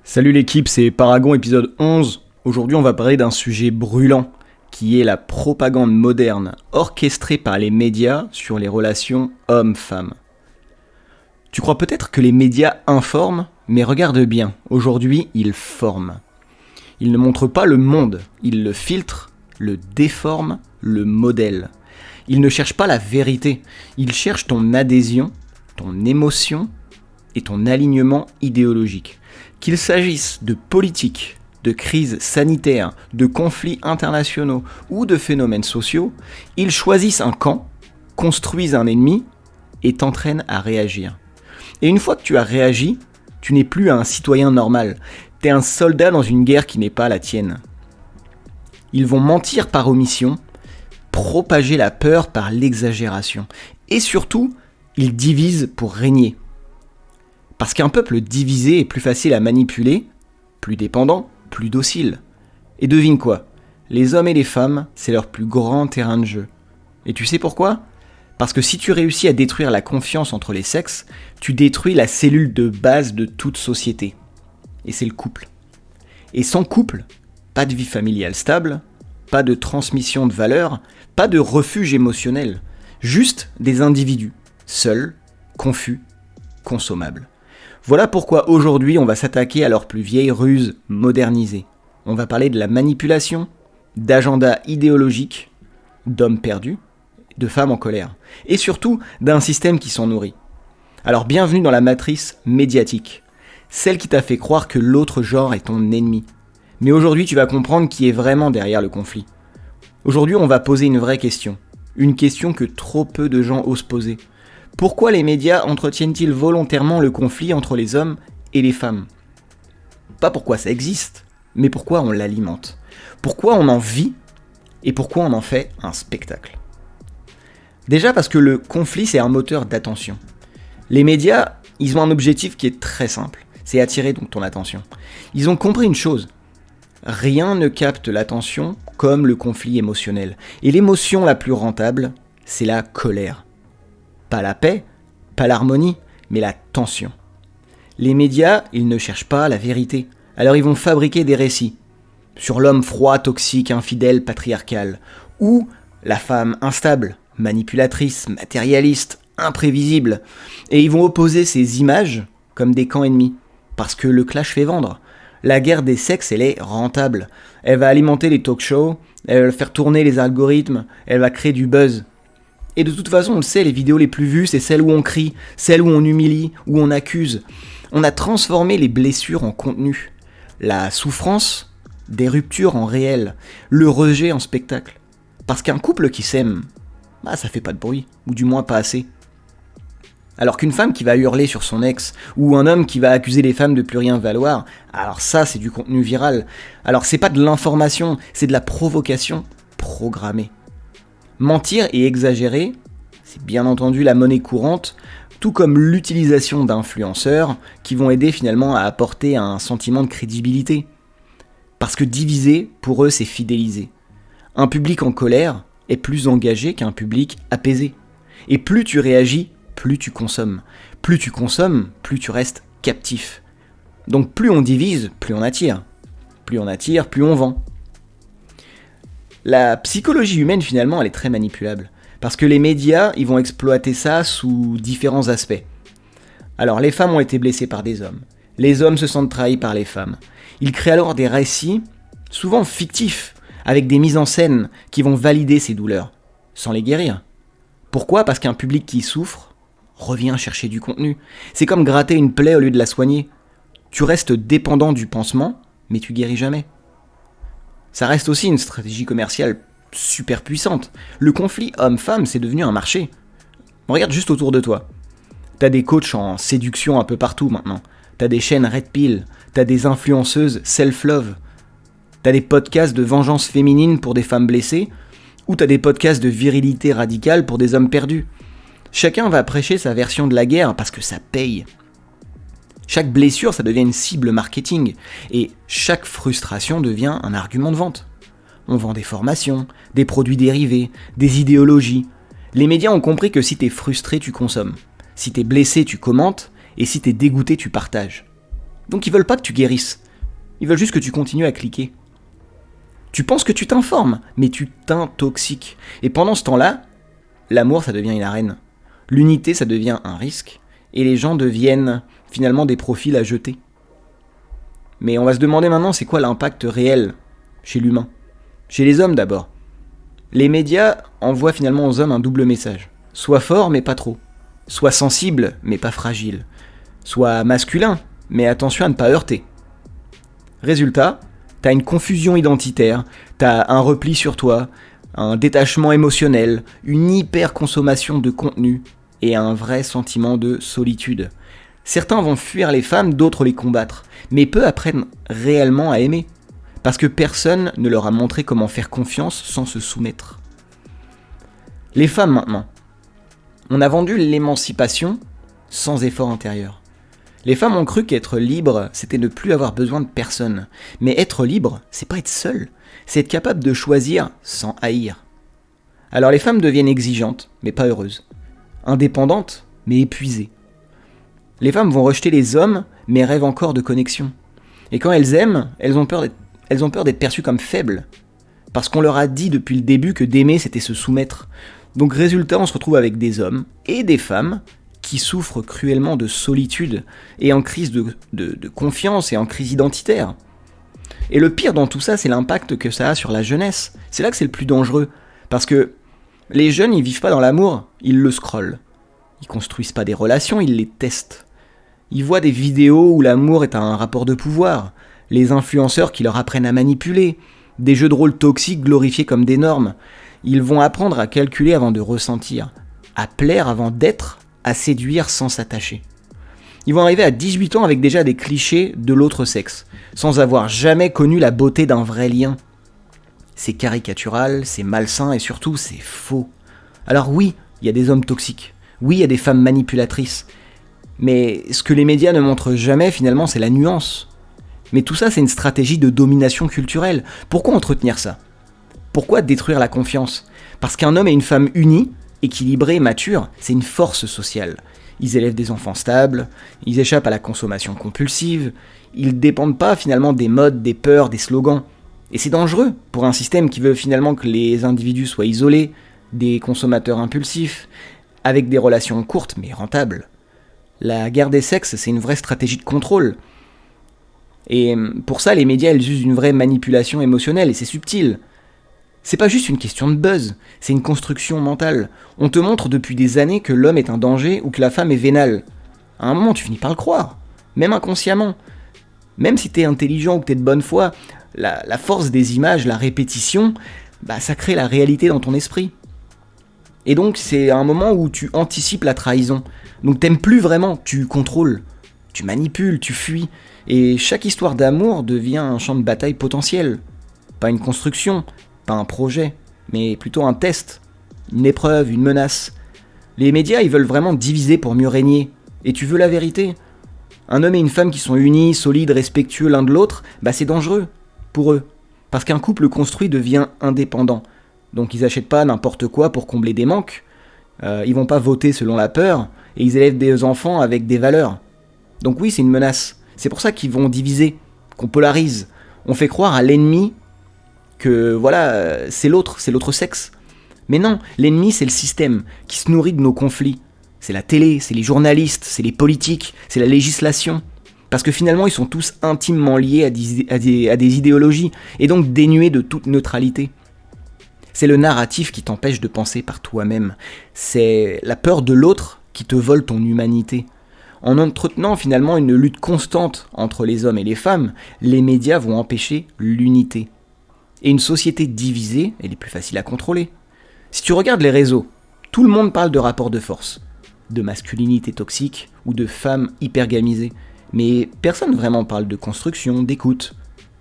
Salut l'équipe, c'est Paragon épisode 11. Aujourd'hui on va parler d'un sujet brûlant qui est la propagande moderne orchestrée par les médias sur les relations hommes-femmes. Tu crois peut-être que les médias informent, mais regarde bien, aujourd'hui ils forment. Ils ne montrent pas le monde, ils le filtrent, le déforment, le modèlent. Ils ne cherchent pas la vérité, ils cherchent ton adhésion, ton émotion et ton alignement idéologique. Qu'il s'agisse de politique, de crises sanitaires, de conflits internationaux ou de phénomènes sociaux, ils choisissent un camp, construisent un ennemi et t'entraînent à réagir. Et une fois que tu as réagi, tu n'es plus un citoyen normal, t'es un soldat dans une guerre qui n'est pas la tienne. Ils vont mentir par omission, propager la peur par l'exagération. Et surtout, ils divisent pour régner. Parce qu'un peuple divisé est plus facile à manipuler, plus dépendant, plus docile. Et devine quoi ? Les hommes et les femmes, c'est leur plus grand terrain de jeu. Et tu sais pourquoi ? Parce que si tu réussis à détruire la confiance entre les sexes, tu détruis la cellule de base de toute société. Et c'est le couple. Et sans couple, pas de vie familiale stable, pas de transmission de valeurs, pas de refuge émotionnel. Juste des individus, seuls, confus, consommables. Voilà pourquoi aujourd'hui on va s'attaquer à leurs plus vieilles ruses modernisées. On va parler de la manipulation, d'agendas idéologiques, d'hommes perdus, de femmes en colère, et surtout d'un système qui s'en nourrit. Alors bienvenue dans la matrice médiatique, celle qui t'a fait croire que l'autre genre est ton ennemi. Mais aujourd'hui tu vas comprendre qui est vraiment derrière le conflit. Aujourd'hui on va poser une vraie question, une question que trop peu de gens osent poser. Pourquoi les médias entretiennent-ils volontairement le conflit entre les hommes et les femmes ? Pas pourquoi ça existe, mais pourquoi on l'alimente. Pourquoi on en vit et pourquoi on en fait un spectacle. Déjà parce que le conflit c'est un moteur d'attention. Les médias, ils ont un objectif qui est très simple, c'est attirer donc ton attention. Ils ont compris une chose, rien ne capte l'attention comme le conflit émotionnel. Et l'émotion la plus rentable, c'est la colère. Pas la paix, pas l'harmonie, mais la tension. Les médias, ils ne cherchent pas la vérité. Alors ils vont fabriquer des récits sur l'homme froid, toxique, infidèle, patriarcal, ou la femme instable, manipulatrice, matérialiste, imprévisible. Et ils vont opposer ces images comme des camps ennemis, parce que le clash fait vendre. La guerre des sexes, elle est rentable. Elle va alimenter les talk-shows, elle va faire tourner les algorithmes, elle va créer du buzz. Et de toute façon, on le sait, les vidéos les plus vues, c'est celles où on crie, celles où on humilie, où on accuse. On a transformé les blessures en contenu, la souffrance, des ruptures en réel, le rejet en spectacle. Parce qu'un couple qui s'aime, ça fait pas de bruit, ou du moins pas assez. Alors qu'une femme qui va hurler sur son ex, ou un homme qui va accuser les femmes de plus rien valoir, alors ça c'est du contenu viral. Alors c'est pas de l'information, c'est de la provocation programmée. Mentir et exagérer, c'est bien entendu la monnaie courante, tout comme l'utilisation d'influenceurs qui vont aider finalement à apporter un sentiment de crédibilité. Parce que diviser, pour eux, c'est fidéliser. Un public en colère est plus engagé qu'un public apaisé. Et plus tu réagis, plus tu consommes. Plus tu consommes, plus tu restes captif. Donc plus on divise, plus on attire. Plus on attire, plus on vend. La psychologie humaine, finalement, elle est très manipulable. Parce que les médias, ils vont exploiter ça sous différents aspects. Alors, les femmes ont été blessées par des hommes. Les hommes se sentent trahis par les femmes. Ils créent alors des récits, souvent fictifs, avec des mises en scène qui vont valider ces douleurs, sans les guérir. Pourquoi ? Parce qu'un public qui souffre revient chercher du contenu. C'est comme gratter une plaie au lieu de la soigner. Tu restes dépendant du pansement, mais tu guéris jamais. Ça reste aussi une stratégie commerciale super puissante. Le conflit homme-femme, c'est devenu un marché. Regarde juste autour de toi. T'as des coachs en séduction un peu partout maintenant. T'as des chaînes Red Pill. T'as des influenceuses self-love. T'as des podcasts de vengeance féminine pour des femmes blessées. Ou t'as des podcasts de virilité radicale pour des hommes perdus. Chacun va prêcher sa version de la guerre parce que ça paye. Chaque blessure, ça devient une cible marketing, et chaque frustration devient un argument de vente. On vend des formations, des produits dérivés, des idéologies. Les médias ont compris que si t'es frustré, tu consommes. Si t'es blessé, tu commentes, et si t'es dégoûté, tu partages. Donc ils veulent pas que tu guérisses. Ils veulent juste que tu continues à cliquer. Tu penses que tu t'informes, mais tu t'intoxiques. Et pendant ce temps-là, l'amour, ça devient une arène. L'unité, ça devient un risque. Et les gens deviennent finalement des profils à jeter. Mais on va se demander maintenant, c'est quoi l'impact réel chez l'humain ? Chez les hommes d'abord. Les médias envoient finalement aux hommes un double message. Sois fort, mais pas trop. Sois sensible, mais pas fragile. Sois masculin, mais attention à ne pas heurter. Résultat, t'as une confusion identitaire, t'as un repli sur toi, un détachement émotionnel, une hyper-consommation de contenu et un vrai sentiment de solitude. Certains vont fuir les femmes, d'autres les combattre, mais peu apprennent réellement à aimer, parce que personne ne leur a montré comment faire confiance sans se soumettre. Les femmes maintenant. On a vendu l'émancipation sans effort intérieur. Les femmes ont cru qu'être libre, c'était ne plus avoir besoin de personne. Mais être libre, c'est pas être seul, c'est être capable de choisir sans haïr. Alors les femmes deviennent exigeantes, mais pas heureuses. Indépendantes, mais épuisées. Les femmes vont rejeter les hommes, mais rêvent encore de connexion. Et quand elles aiment, elles ont peur d'être perçues comme faibles. Parce qu'on leur a dit depuis le début que d'aimer, c'était se soumettre. Donc résultat, on se retrouve avec des hommes et des femmes qui souffrent cruellement de solitude et en crise de confiance et en crise identitaire. Et le pire dans tout ça, c'est l'impact que ça a sur la jeunesse. C'est là que c'est le plus dangereux. Parce que les jeunes, ils vivent pas dans l'amour, ils le scrollent. Ils construisent pas des relations, ils les testent. Ils voient des vidéos où l'amour est un rapport de pouvoir, les influenceurs qui leur apprennent à manipuler, des jeux de rôle toxiques glorifiés comme des normes. Ils vont apprendre à calculer avant de ressentir, à plaire avant d'être, à séduire sans s'attacher. Ils vont arriver à 18 ans avec déjà des clichés de l'autre sexe, sans avoir jamais connu la beauté d'un vrai lien. C'est caricatural, c'est malsain et surtout c'est faux. Alors oui, il y a des hommes toxiques, oui, il y a des femmes manipulatrices, mais ce que les médias ne montrent jamais finalement, c'est la nuance. Mais tout ça, c'est une stratégie de domination culturelle. Pourquoi entretenir ça ? Pourquoi détruire la confiance ? Parce qu'un homme et une femme unis, équilibrés, matures, c'est une force sociale. Ils élèvent des enfants stables, ils échappent à la consommation compulsive, ils dépendent pas finalement des modes, des peurs, des slogans. Et c'est dangereux pour un système qui veut finalement que les individus soient isolés, des consommateurs impulsifs, avec des relations courtes mais rentables. La guerre des sexes, c'est une vraie stratégie de contrôle. Et pour ça, les médias, ils usent une vraie manipulation émotionnelle, et c'est subtil. C'est pas juste une question de buzz, c'est une construction mentale. On te montre depuis des années que l'homme est un danger ou que la femme est vénale. À un moment, tu finis par le croire, même inconsciemment. Même si t'es intelligent ou que t'es de bonne foi, la force des images, la répétition, ça crée la réalité dans ton esprit. Et donc, c'est un moment où tu anticipes la trahison. Donc t'aimes plus vraiment, tu contrôles, tu manipules, tu fuis. Et chaque histoire d'amour devient un champ de bataille potentiel. Pas une construction, pas un projet, mais plutôt un test, une épreuve, une menace. Les médias, ils veulent vraiment diviser pour mieux régner. Et tu veux la vérité ? Un homme et une femme qui sont unis, solides, respectueux l'un de l'autre, c'est dangereux pour eux. Parce qu'un couple construit devient indépendant. Donc ils achètent pas n'importe quoi pour combler des manques. Ils vont pas voter selon la peur, et ils élèvent des enfants avec des valeurs. Donc oui, c'est une menace. C'est pour ça qu'ils vont diviser, qu'on polarise. On fait croire à l'ennemi que voilà, c'est l'autre sexe. Mais non, l'ennemi c'est le système qui se nourrit de nos conflits. C'est la télé, c'est les journalistes, c'est les politiques, c'est la législation. Parce que finalement ils sont tous intimement liés à des idéologies, et donc dénués de toute neutralité. C'est le narratif qui t'empêche de penser par toi-même. C'est la peur de l'autre qui te vole ton humanité. En entretenant finalement une lutte constante entre les hommes et les femmes, les médias vont empêcher l'unité. Et une société divisée, elle est plus facile à contrôler. Si tu regardes les réseaux, tout le monde parle de rapports de force, de masculinité toxique ou de femmes hypergamisées. Mais personne vraiment parle de construction, d'écoute,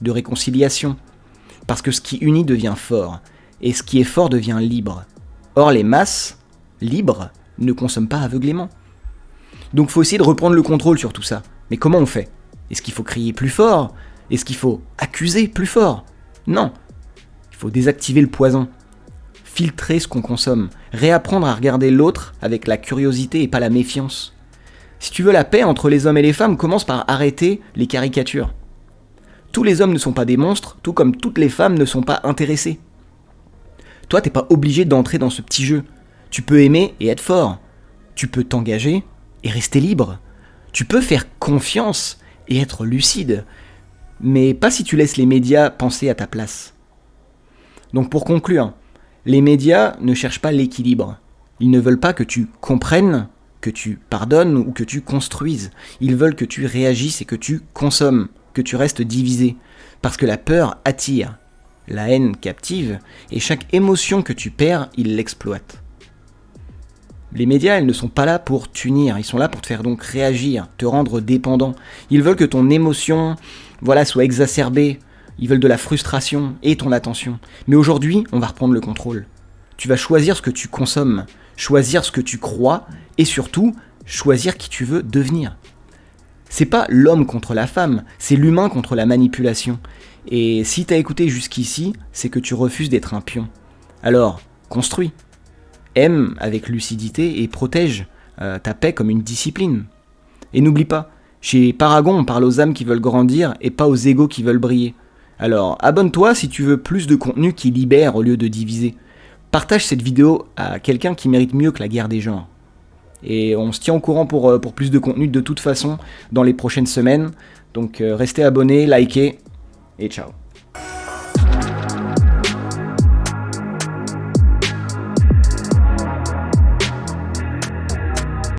de réconciliation. Parce que ce qui unit devient fort, et ce qui est fort devient libre. Or les masses, libres, ne consomment pas aveuglément. Donc faut essayer de reprendre le contrôle sur tout ça. Mais comment on fait ? Est-ce qu'il faut crier plus fort ? Est-ce qu'il faut accuser plus fort ? Non. Il faut désactiver le poison. Filtrer ce qu'on consomme. Réapprendre à regarder l'autre avec la curiosité et pas la méfiance. Si tu veux la paix entre les hommes et les femmes, commence par arrêter les caricatures. Tous les hommes ne sont pas des monstres, tout comme toutes les femmes ne sont pas intéressées. Toi, t'es pas obligé d'entrer dans ce petit jeu. Tu peux aimer et être fort. Tu peux t'engager et rester libre. Tu peux faire confiance et être lucide. Mais pas si tu laisses les médias penser à ta place. Donc pour conclure, les médias ne cherchent pas l'équilibre. Ils ne veulent pas que tu comprennes, que tu pardonnes ou que tu construises. Ils veulent que tu réagisses et que tu consommes, que tu restes divisé. Parce que la peur attire, la haine captive, et chaque émotion que tu perds, ils l'exploitent. Les médias, elles ne sont pas là pour t'unir, ils sont là pour te faire donc réagir, te rendre dépendant. Ils veulent que ton émotion, soit exacerbée. Ils veulent de la frustration et ton attention. Mais aujourd'hui, on va reprendre le contrôle. Tu vas choisir ce que tu consommes, choisir ce que tu crois et surtout, choisir qui tu veux devenir. C'est pas l'homme contre la femme, c'est l'humain contre la manipulation. Et si t'as écouté jusqu'ici, c'est que tu refuses d'être un pion. Alors, construis. Aime avec lucidité et protège ta paix comme une discipline. Et n'oublie pas, chez Paragon, on parle aux âmes qui veulent grandir et pas aux égos qui veulent briller. Alors, abonne-toi si tu veux plus de contenu qui libère au lieu de diviser. Partage cette vidéo à quelqu'un qui mérite mieux que la guerre des genres. Et on se tient au courant pour plus de contenu de toute façon dans les prochaines semaines. Donc restez abonnés, likez et ciao.